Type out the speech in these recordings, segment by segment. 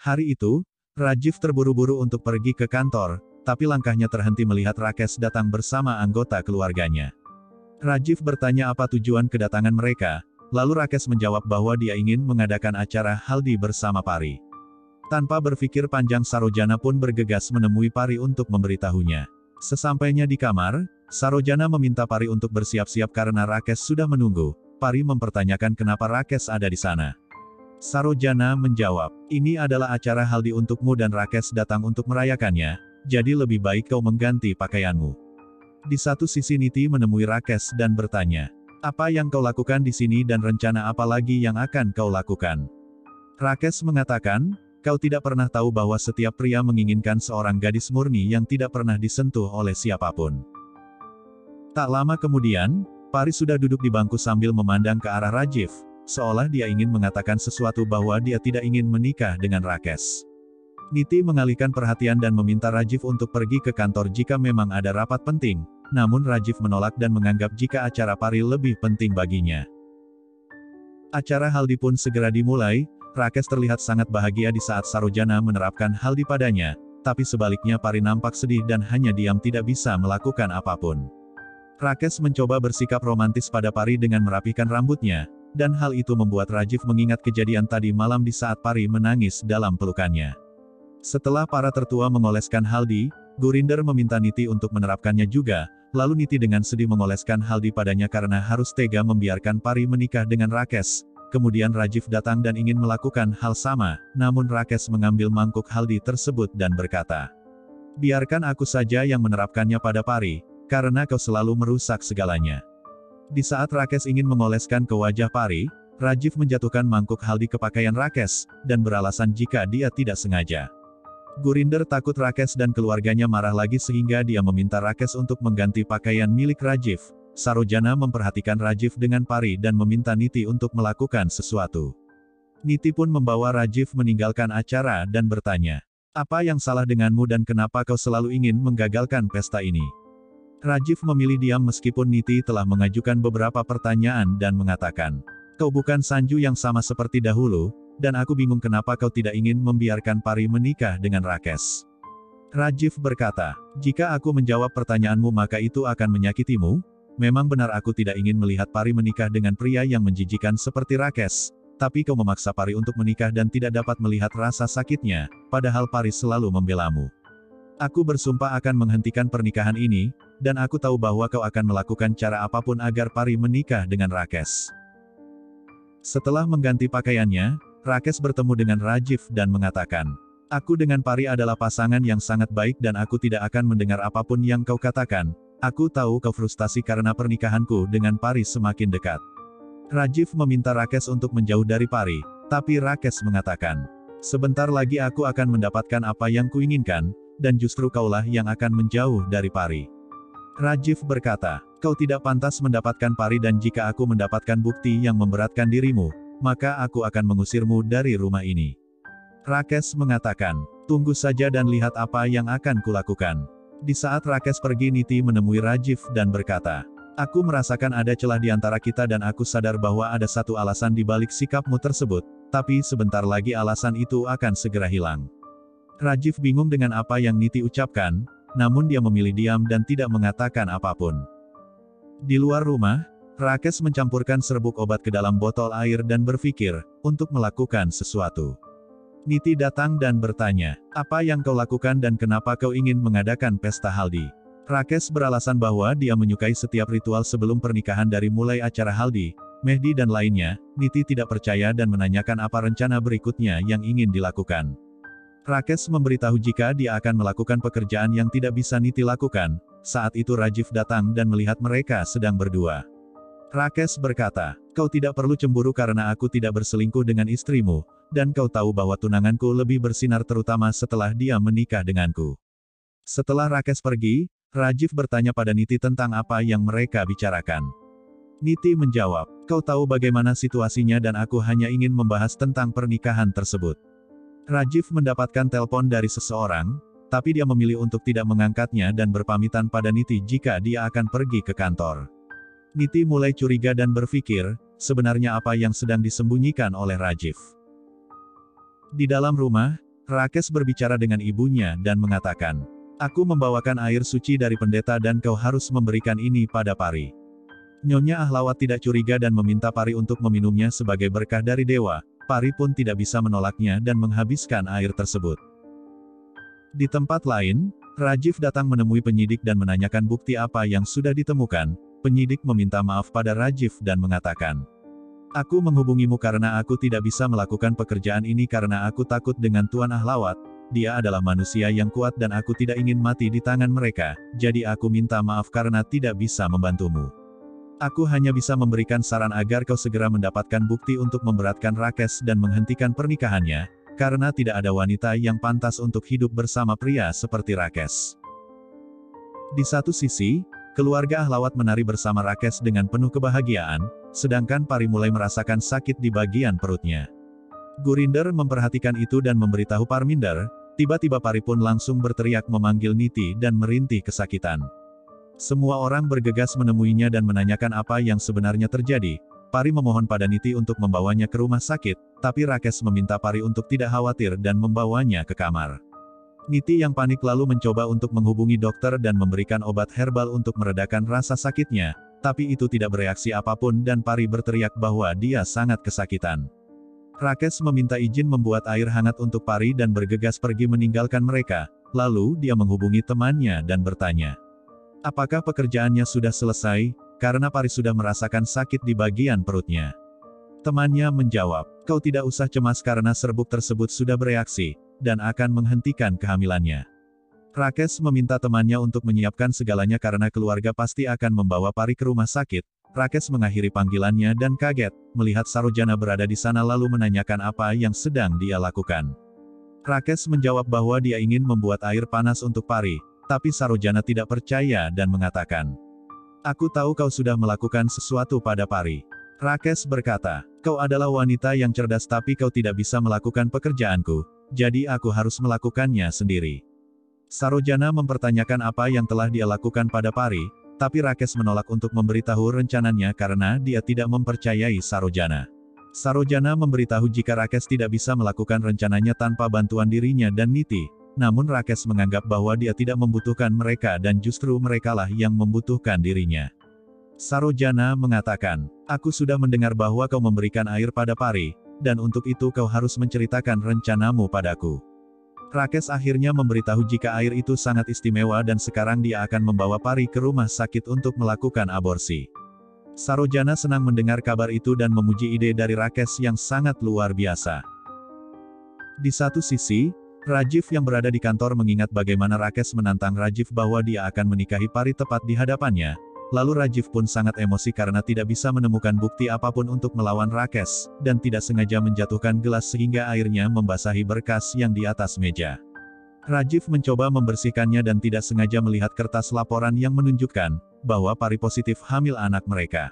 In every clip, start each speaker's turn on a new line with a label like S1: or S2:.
S1: Hari itu, Rajiv terburu-buru untuk pergi ke kantor, tapi langkahnya terhenti melihat Rakesh datang bersama anggota keluarganya. Rajiv bertanya apa tujuan kedatangan mereka, lalu Rakesh menjawab bahwa dia ingin mengadakan acara haldi bersama Pari. Tanpa berpikir panjang Sarojana pun bergegas menemui Pari untuk memberitahunya. Sesampainya di kamar, Sarojana meminta Pari untuk bersiap-siap karena Rakesh sudah menunggu. Pari mempertanyakan kenapa Rakesh ada di sana. Sarojana menjawab, ini adalah acara haldi untukmu dan Rakesh datang untuk merayakannya, jadi lebih baik kau mengganti pakaianmu. Di satu sisi Niti menemui Rakesh dan bertanya, apa yang kau lakukan di sini dan rencana apa lagi yang akan kau lakukan? Rakesh mengatakan, kau tidak pernah tahu bahwa setiap pria menginginkan seorang gadis murni yang tidak pernah disentuh oleh siapapun. Tak lama kemudian, Pari sudah duduk di bangku sambil memandang ke arah Rajiv, seolah dia ingin mengatakan sesuatu bahwa dia tidak ingin menikah dengan Rakesh. Niti mengalihkan perhatian dan meminta Rajiv untuk pergi ke kantor jika memang ada rapat penting, namun Rajiv menolak dan menganggap jika acara Pari lebih penting baginya. Acara haldi pun segera dimulai. Rakesh terlihat sangat bahagia di saat Sarojana menerapkan haldi padanya, tapi sebaliknya Pari nampak sedih dan hanya diam tidak bisa melakukan apapun. Rakesh mencoba bersikap romantis pada Pari dengan merapikan rambutnya, dan hal itu membuat Rajiv mengingat kejadian tadi malam di saat Pari menangis dalam pelukannya. Setelah para tertua mengoleskan haldi, Gurinder meminta Niti untuk menerapkannya juga, lalu Niti dengan sedih mengoleskan haldi padanya karena harus tega membiarkan Pari menikah dengan Rakesh. Kemudian Rajiv datang dan ingin melakukan hal sama, namun Rakesh mengambil mangkuk haldi tersebut dan berkata, biarkan aku saja yang menerapkannya pada Pari, karena kau selalu merusak segalanya. Di saat Rakesh ingin mengoleskan ke wajah Pari, Rajiv menjatuhkan mangkuk haldi ke pakaian Rakesh, dan beralasan jika dia tidak sengaja. Gurinder takut Rakesh dan keluarganya marah lagi sehingga dia meminta Rakesh untuk mengganti pakaian milik Rajiv. Sarojana memperhatikan Rajiv dengan Pari dan meminta Niti untuk melakukan sesuatu. Niti pun membawa Rajiv meninggalkan acara dan bertanya, apa yang salah denganmu dan kenapa kau selalu ingin menggagalkan pesta ini? Rajiv memilih diam meskipun Niti telah mengajukan beberapa pertanyaan dan mengatakan, kau bukan Sanju yang sama seperti dahulu, dan aku bingung kenapa kau tidak ingin membiarkan Pari menikah dengan Rakesh. Rajiv berkata, jika aku menjawab pertanyaanmu maka itu akan menyakitimu. Memang benar aku tidak ingin melihat Pari menikah dengan pria yang menjijikan seperti Rakesh, tapi kau memaksa Pari untuk menikah dan tidak dapat melihat rasa sakitnya, padahal Pari selalu membelamu. Aku bersumpah akan menghentikan pernikahan ini, dan aku tahu bahwa kau akan melakukan cara apapun agar Pari menikah dengan Rakesh. Setelah mengganti pakaiannya, Rakesh bertemu dengan Rajiv dan mengatakan, aku dengan Pari adalah pasangan yang sangat baik dan aku tidak akan mendengar apapun yang kau katakan. Aku tahu kau frustasi karena pernikahanku dengan Pari semakin dekat. Rajiv meminta Rakesh untuk menjauh dari Pari, tapi Rakesh mengatakan, sebentar lagi aku akan mendapatkan apa yang kuinginkan, dan justru kaulah yang akan menjauh dari Pari. Rajiv berkata, kau tidak pantas mendapatkan Pari dan jika aku mendapatkan bukti yang memberatkan dirimu, maka aku akan mengusirmu dari rumah ini. Rakesh mengatakan, tunggu saja dan lihat apa yang akan kulakukan. Di saat Rakesh pergi Niti menemui Rajiv dan berkata, aku merasakan ada celah di antara kita dan aku sadar bahwa ada satu alasan di balik sikapmu tersebut, tapi sebentar lagi alasan itu akan segera hilang. Rajiv bingung dengan apa yang Niti ucapkan, namun dia memilih diam dan tidak mengatakan apapun. Di luar rumah, Rakesh mencampurkan serbuk obat ke dalam botol air dan berpikir, untuk melakukan sesuatu. Niti datang dan bertanya, apa yang kau lakukan dan kenapa kau ingin mengadakan pesta haldi? Rakesh beralasan bahwa dia menyukai setiap ritual sebelum pernikahan dari mulai acara haldi, mehdi dan lainnya. Niti tidak percaya dan menanyakan apa rencana berikutnya yang ingin dilakukan. Rakesh memberitahu jika dia akan melakukan pekerjaan yang tidak bisa Niti lakukan. Saat itu Rajiv datang dan melihat mereka sedang berdua. Rakesh berkata, kau tidak perlu cemburu karena aku tidak berselingkuh dengan istrimu, dan kau tahu bahwa tunanganku lebih bersinar terutama setelah dia menikah denganku. Setelah Rakesh pergi, Rajiv bertanya pada Niti tentang apa yang mereka bicarakan. Niti menjawab, kau tahu bagaimana situasinya dan aku hanya ingin membahas tentang pernikahan tersebut. Rajiv mendapatkan telepon dari seseorang, tapi dia memilih untuk tidak mengangkatnya dan berpamitan pada Niti jika dia akan pergi ke kantor. Niti mulai curiga dan berpikir, sebenarnya apa yang sedang disembunyikan oleh Rajiv. Di dalam rumah, Rakes berbicara dengan ibunya dan mengatakan, "Aku membawakan air suci dari pendeta dan kau harus memberikan ini pada Pari." Nyonya Ahlawat tidak curiga dan meminta Pari untuk meminumnya sebagai berkah dari dewa. Pari pun tidak bisa menolaknya dan menghabiskan air tersebut. Di tempat lain, Rajiv datang menemui penyidik dan menanyakan bukti apa yang sudah ditemukan. Penyidik meminta maaf pada Rajiv dan mengatakan, "Aku menghubungimu karena aku tidak bisa melakukan pekerjaan ini karena aku takut dengan Tuan Ahlawat. Dia adalah manusia yang kuat dan aku tidak ingin mati di tangan mereka, jadi aku minta maaf karena tidak bisa membantumu. Aku hanya bisa memberikan saran agar kau segera mendapatkan bukti untuk memberatkan Rakes dan menghentikan pernikahannya, karena tidak ada wanita yang pantas untuk hidup bersama pria seperti Rakes." Di satu sisi, keluarga Ahlawat menari bersama Rakes dengan penuh kebahagiaan, sedangkan Pari mulai merasakan sakit di bagian perutnya. Gurinder memperhatikan itu dan memberitahu Parminder. Tiba-tiba Pari pun langsung berteriak memanggil Niti dan merintih kesakitan. Semua orang bergegas menemuinya dan menanyakan apa yang sebenarnya terjadi. Pari memohon pada Niti untuk membawanya ke rumah sakit, tapi Rakes meminta Pari untuk tidak khawatir dan membawanya ke kamar. Niti yang panik lalu mencoba untuk menghubungi dokter dan memberikan obat herbal untuk meredakan rasa sakitnya, tapi itu tidak bereaksi apapun dan Pari berteriak bahwa dia sangat kesakitan. Rakes meminta izin membuat air hangat untuk Pari dan bergegas pergi meninggalkan mereka, lalu dia menghubungi temannya dan bertanya, apakah pekerjaannya sudah selesai, karena Pari sudah merasakan sakit di bagian perutnya. Temannya menjawab, "Kau tidak usah cemas karena serbuk tersebut sudah bereaksi, dan akan menghentikan kehamilannya." Rakes meminta temannya untuk menyiapkan segalanya karena keluarga pasti akan membawa Pari ke rumah sakit. Rakes mengakhiri panggilannya dan kaget, melihat Sarojana berada di sana lalu menanyakan apa yang sedang dia lakukan. Rakes menjawab bahwa dia ingin membuat air panas untuk Pari, tapi Sarojana tidak percaya dan mengatakan, "Aku tahu kau sudah melakukan sesuatu pada Pari." Rakes berkata, "Kau adalah wanita yang cerdas tapi kau tidak bisa melakukan pekerjaanku, jadi aku harus melakukannya sendiri." Sarojana mempertanyakan apa yang telah dia lakukan pada Pari, tapi Rakes menolak untuk memberitahu rencananya karena dia tidak mempercayai Sarojana. Sarojana memberitahu jika Rakes tidak bisa melakukan rencananya tanpa bantuan dirinya dan Niti, namun Rakes menganggap bahwa dia tidak membutuhkan mereka dan justru merekalah yang membutuhkan dirinya. Sarojana mengatakan, "Aku sudah mendengar bahwa kau memberikan air pada Pari, dan untuk itu kau harus menceritakan rencanamu padaku." Rakes akhirnya memberitahu jika air itu sangat istimewa dan sekarang dia akan membawa Pari ke rumah sakit untuk melakukan aborsi. Sarojana senang mendengar kabar itu dan memuji ide dari Rakes yang sangat luar biasa. Di satu sisi, Rajiv yang berada di kantor mengingat bagaimana Rakes menantang Rajiv bahwa dia akan menikahi Pari tepat di hadapannya. Lalu Rajiv pun sangat emosi karena tidak bisa menemukan bukti apapun untuk melawan Rakes, dan tidak sengaja menjatuhkan gelas sehingga airnya membasahi berkas yang di atas meja. Rajiv mencoba membersihkannya dan tidak sengaja melihat kertas laporan yang menunjukkan bahwa Pari positif hamil anak mereka.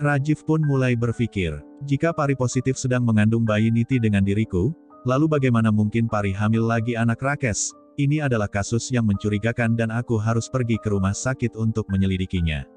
S1: Rajiv pun mulai berpikir, jika Pari positif sedang mengandung bayi Niti dengan diriku, lalu bagaimana mungkin Pari hamil lagi anak Rakes? Ini adalah kasus yang mencurigakan dan aku harus pergi ke rumah sakit untuk menyelidikinya.